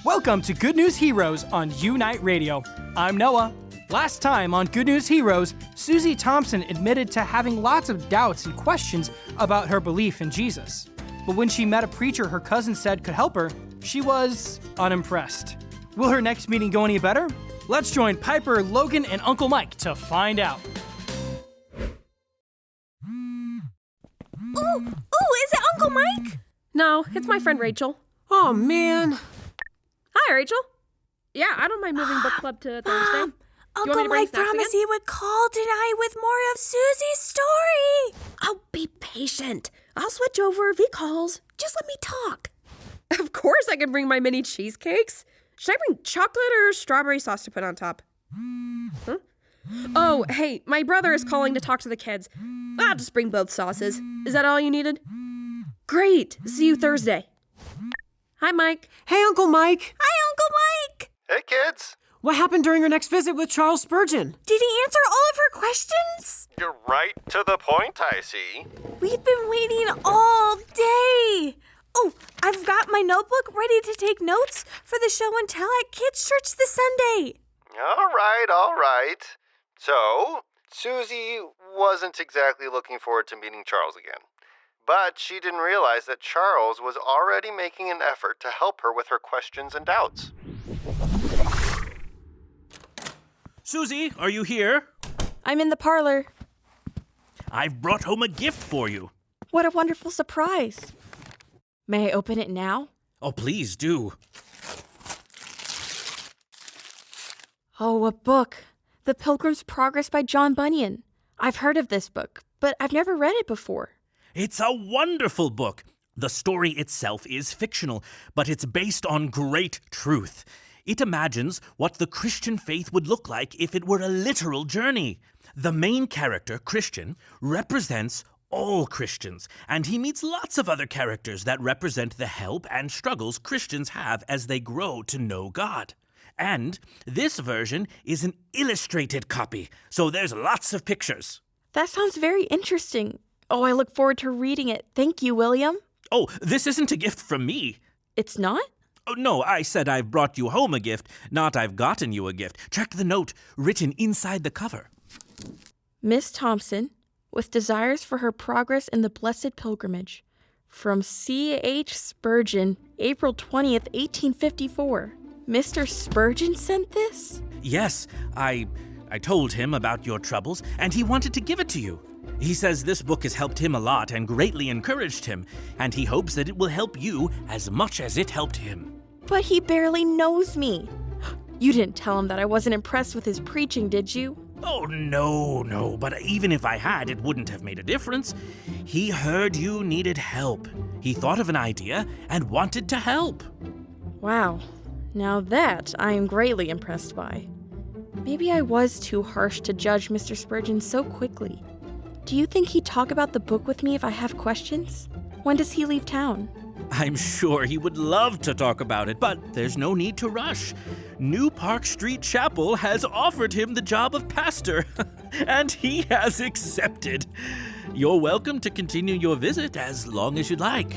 Welcome to Good News Heroes on U-Nite Radio. I'm Noah. Last time on Good News Heroes, Susie Thompson admitted to having lots of doubts and questions about her belief in Jesus. But when she met a preacher her cousin said could help her, she was unimpressed. Will her next meeting go any better? Let's join Piper, Logan, and Uncle Mike to find out. Ooh, is it Uncle Mike? No, it's my friend Rachel. Oh, man. Hi, Rachel. Yeah, I don't mind moving book club to Thursday. Uncle Mike promised he would call tonight with more of Susie's story. Oh, be patient. I'll switch over if he calls. Just let me talk. Of course I can bring my mini cheesecakes. Should I bring chocolate or strawberry sauce to put on top? Huh? Oh, hey, my brother is calling to talk to the kids. I'll just bring both sauces. Is that all you needed? Great. See you Thursday. Hi, Mike. Hey, Uncle Mike. Hi, Uncle Mike. Hey, kids. What happened during your next visit with Charles Spurgeon? Did he answer all of her questions? You're right to the point, I see. We've been waiting all day. Oh, I've got my notebook ready to take notes for the show and tell at Kids Church this Sunday. All right. So, Susie wasn't exactly looking forward to meeting Charles again. But she didn't realize that Charles was already making an effort to help her with her questions and doubts. Susie, are you here? I'm in the parlor. I've brought home a gift for you. What a wonderful surprise. May I open it now? Oh, please do. Oh, a book. The Pilgrims' Progress by John Bunyan. I've heard of this book, but I've never read it before. It's a wonderful book. The story itself is fictional, but it's based on great truth. It imagines what the Christian faith would look like if it were a literal journey. The main character, Christian, represents all Christians, and he meets lots of other characters that represent the help and struggles Christians have as they grow to know God. And this version is an illustrated copy, so there's lots of pictures. That sounds very interesting. Oh, I look forward to reading it. Thank you, William. Oh, this isn't a gift from me. It's not? Oh, no, I said I've brought you home a gift, not I've gotten you a gift. Check the note written inside the cover. Miss Thompson, with desires for her progress in the blessed pilgrimage. From C.H. Spurgeon, April 20th, 1854. Mr. Spurgeon sent this? Yes, I told him about your troubles, and he wanted to give it to you. He says this book has helped him a lot and greatly encouraged him, and he hopes that it will help you as much as it helped him. But he barely knows me. You didn't tell him that I wasn't impressed with his preaching, did you? Oh, no, but even if I had, it wouldn't have made a difference. He heard you needed help. He thought of an idea and wanted to help. Wow, now that I am greatly impressed by. Maybe I was too harsh to judge Mr. Spurgeon so quickly. Do you think he'd talk about the book with me if I have questions? When does he leave town? I'm sure he would love to talk about it, but there's no need to rush. New Park Street Chapel has offered him the job of pastor, and he has accepted. You're welcome to continue your visit as long as you'd like.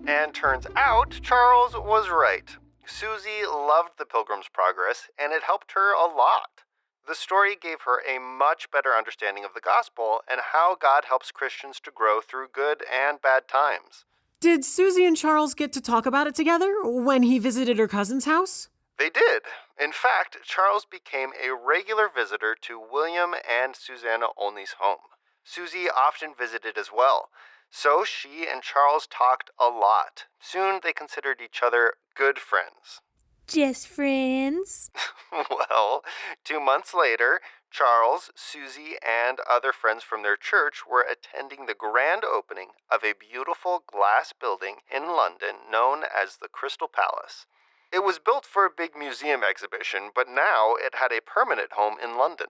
And turns out Charles was right. Susie loved the Pilgrim's Progress, and it helped her a lot. The story gave her a much better understanding of the gospel and how God helps Christians to grow through good and bad times. Did Susie and Charles get to talk about it together when he visited her cousin's house? They did. In fact, Charles became a regular visitor to William and Susannah Olney's home. Susie often visited as well, so she and Charles talked a lot. Soon they considered each other good friends. Just friends. Well, 2 months later, Charles, Susie, and other friends from their church were attending the grand opening of a beautiful glass building in London known as the Crystal Palace. It was built for a big museum exhibition, but now it had a permanent home in London.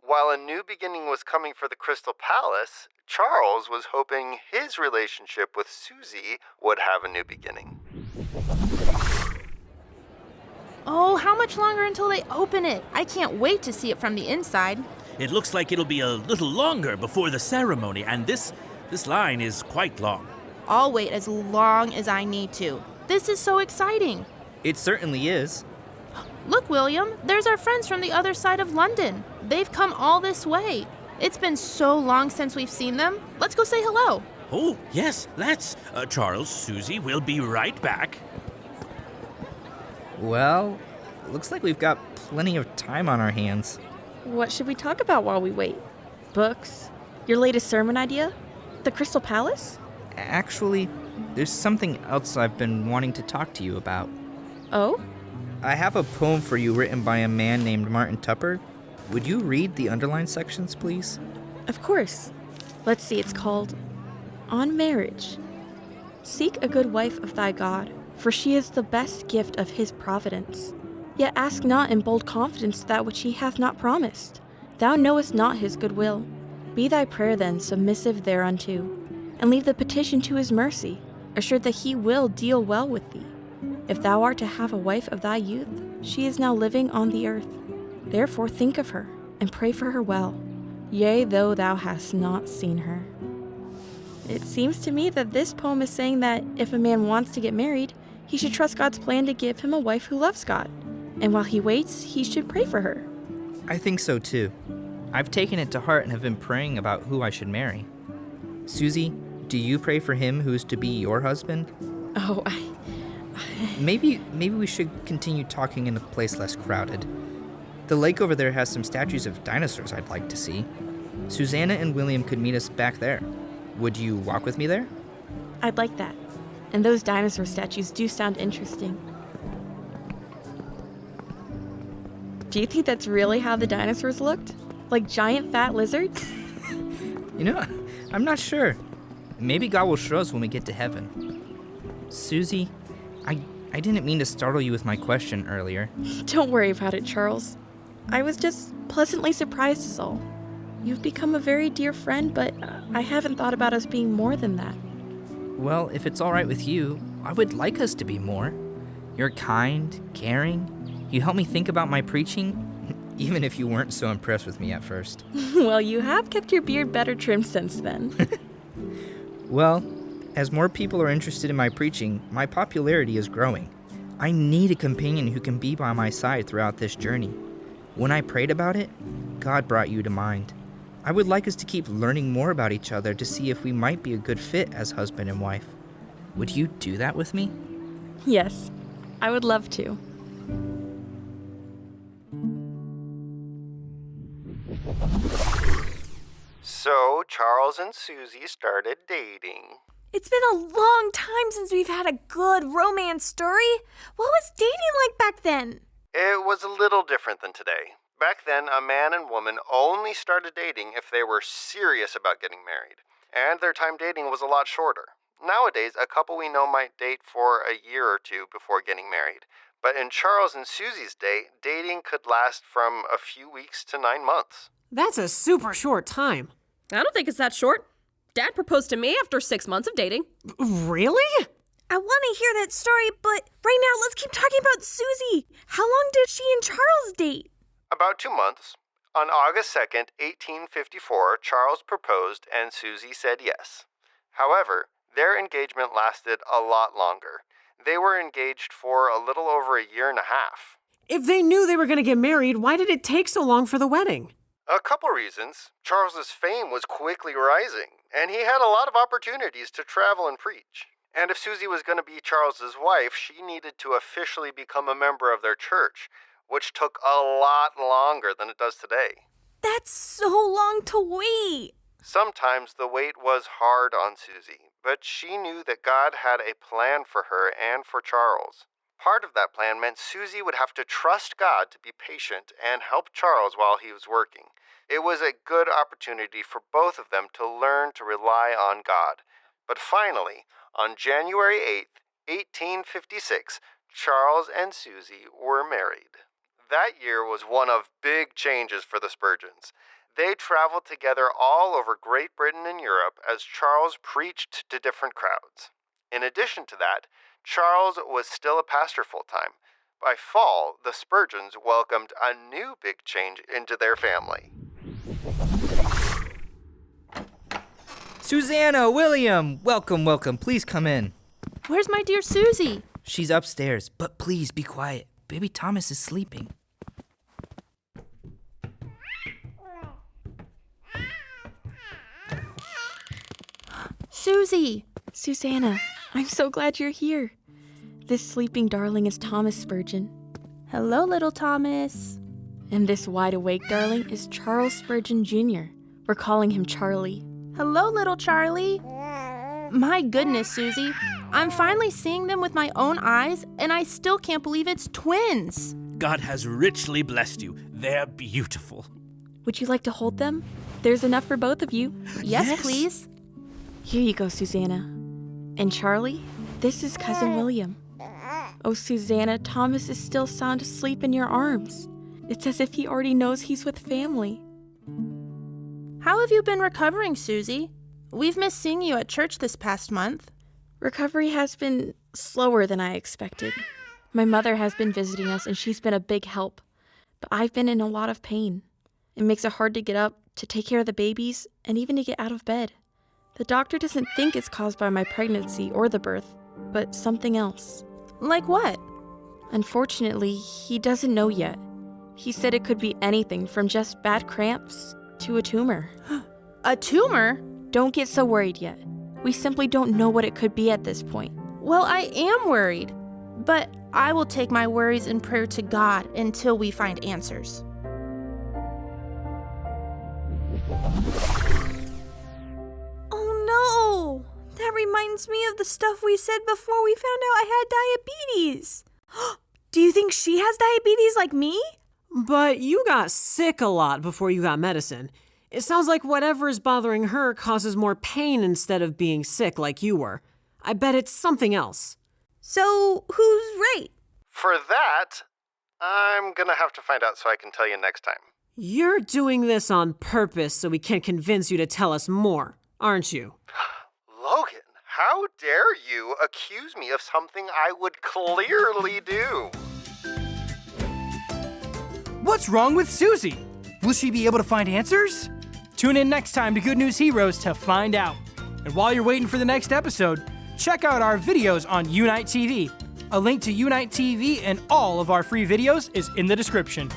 While a new beginning was coming for the Crystal Palace, Charles was hoping his relationship with Susie would have a new beginning. Oh, how much longer until they open it? I can't wait to see it from the inside. It looks like it'll be a little longer before the ceremony, and this line is quite long. I'll wait as long as I need to. This is so exciting. It certainly is. Look, William, there's our friends from the other side of London. They've come all this way. It's been so long since we've seen them. Let's go say hello. Oh, yes, let's. Charles, Susie, we'll be right back. Well, looks like we've got plenty of time on our hands. What should we talk about while we wait? Books? Your latest sermon idea? The Crystal Palace? Actually, there's something else I've been wanting to talk to you about. Oh? I have a poem for you written by a man named Martin Tupper. Would you read the underlined sections, please? Of course. Let's see, it's called On Marriage. Seek a good wife of thy God, for she is the best gift of his providence. Yet ask not in bold confidence that which he hath not promised. Thou knowest not his good will. Be thy prayer then submissive thereunto, and leave the petition to his mercy, assured that he will deal well with thee. If thou art to have a wife of thy youth, she is now living on the earth. Therefore think of her, and pray for her well, yea, though thou hast not seen her. It seems to me that this poem is saying that if a man wants to get married, he should trust God's plan to give him a wife who loves God. And while he waits, he should pray for her. I think so too. I've taken it to heart and have been praying about who I should marry. Susie, do you pray for him who is to be your husband? Oh, Maybe we should continue talking in a place less crowded. The lake over there has some statues of dinosaurs I'd like to see. Susannah and William could meet us back there. Would you walk with me there? I'd like that. And those dinosaur statues do sound interesting. Do you think that's really how the dinosaurs looked? Like giant fat lizards? I'm not sure. Maybe God will show us when we get to heaven. Susie, I didn't mean to startle you with my question earlier. Don't worry about it, Charles. I was just pleasantly surprised is all. You've become a very dear friend, but I haven't thought about us being more than that. Well, if it's all right with you, I would like us to be more. You're kind, caring. You help me think about my preaching, even if you weren't so impressed with me at first. Well, you have kept your beard better trimmed since then. Well, as more people are interested in my preaching, my popularity is growing. I need a companion who can be by my side throughout this journey. When I prayed about it, God brought you to mind. I would like us to keep learning more about each other to see if we might be a good fit as husband and wife. Would you do that with me? Yes, I would love to. So Charles and Susie started dating. It's been a long time since we've had a good romance story. What was dating like back then? It was a little different than today. Back then, a man and woman only started dating if they were serious about getting married, and their time dating was a lot shorter. Nowadays, a couple we know might date for a year or two before getting married. But in Charles and Susie's day, dating could last from a few weeks to 9 months. That's a super short time. I don't think it's that short. Dad proposed to me after 6 months of dating. Really? I want to hear that story, but right now let's keep talking about Susie. How long did she and Charles date? About 2 months. On August 2nd, 1854, Charles proposed and Susie said yes. However, their engagement lasted a lot longer. They were engaged for a little over a year and a half. If they knew they were going to get married, why did it take so long for the wedding? A couple reasons. Charles's fame was quickly rising, and he had a lot of opportunities to travel and preach. And if Susie was going to be Charles's wife, she needed to officially become a member of their church, which took a lot longer than it does today. That's so long to wait. Sometimes the wait was hard on Susie, but she knew that God had a plan for her and for Charles. Part of that plan meant Susie would have to trust God to be patient and help Charles while he was working. It was a good opportunity for both of them to learn to rely on God. But finally, on January 8th, 1856, Charles and Susie were married. That year was one of big changes for the Spurgeons. They traveled together all over Great Britain and Europe as Charles preached to different crowds. In addition to that, Charles was still a pastor full-time. By fall, the Spurgeons welcomed a new big change into their family. Susannah, William, welcome, welcome. Please come in. Where's my dear Susie? She's upstairs, but please be quiet. Baby Thomas is sleeping. Susie! Susannah, I'm so glad you're here. This sleeping darling is Thomas Spurgeon. Hello, little Thomas. And this wide-awake darling is Charles Spurgeon Jr. We're calling him Charlie. Hello, little Charlie. My goodness, Susie. I'm finally seeing them with my own eyes, and I still can't believe it's twins. God has richly blessed you. They're beautiful. Would you like to hold them? There's enough for both of you. Yes, please. Here you go, Susannah. And Charlie, this is Cousin William. Oh, Susannah, Thomas is still sound asleep in your arms. It's as if he already knows he's with family. How have you been recovering, Susie? We've missed seeing you at church this past month. Recovery has been slower than I expected. My mother has been visiting us, and she's been a big help. But I've been in a lot of pain. It makes it hard to get up, to take care of the babies, and even to get out of bed. The doctor doesn't think it's caused by my pregnancy or the birth, but something else. Like what? Unfortunately, he doesn't know yet. He said it could be anything from just bad cramps to a tumor. A tumor? Don't get so worried yet. We simply don't know what it could be at this point. Well, I am worried, but I will take my worries in prayer to God until we find answers. Oh no! That reminds me of the stuff we said before we found out I had diabetes. Do you think she has diabetes like me? But you got sick a lot before you got medicine. It sounds like whatever is bothering her causes more pain instead of being sick like you were. I bet it's something else. So, who's right? For that, I'm gonna have to find out so I can tell you next time. You're doing this on purpose so we can convince you to tell us more, aren't you? Logan, how dare you accuse me of something I would clearly do? What's wrong with Susie? Will she be able to find answers? Tune in next time to Good News Heroes to find out. And while you're waiting for the next episode, check out our videos on U-Nite TV. A link to U-Nite TV and all of our free videos is in the description.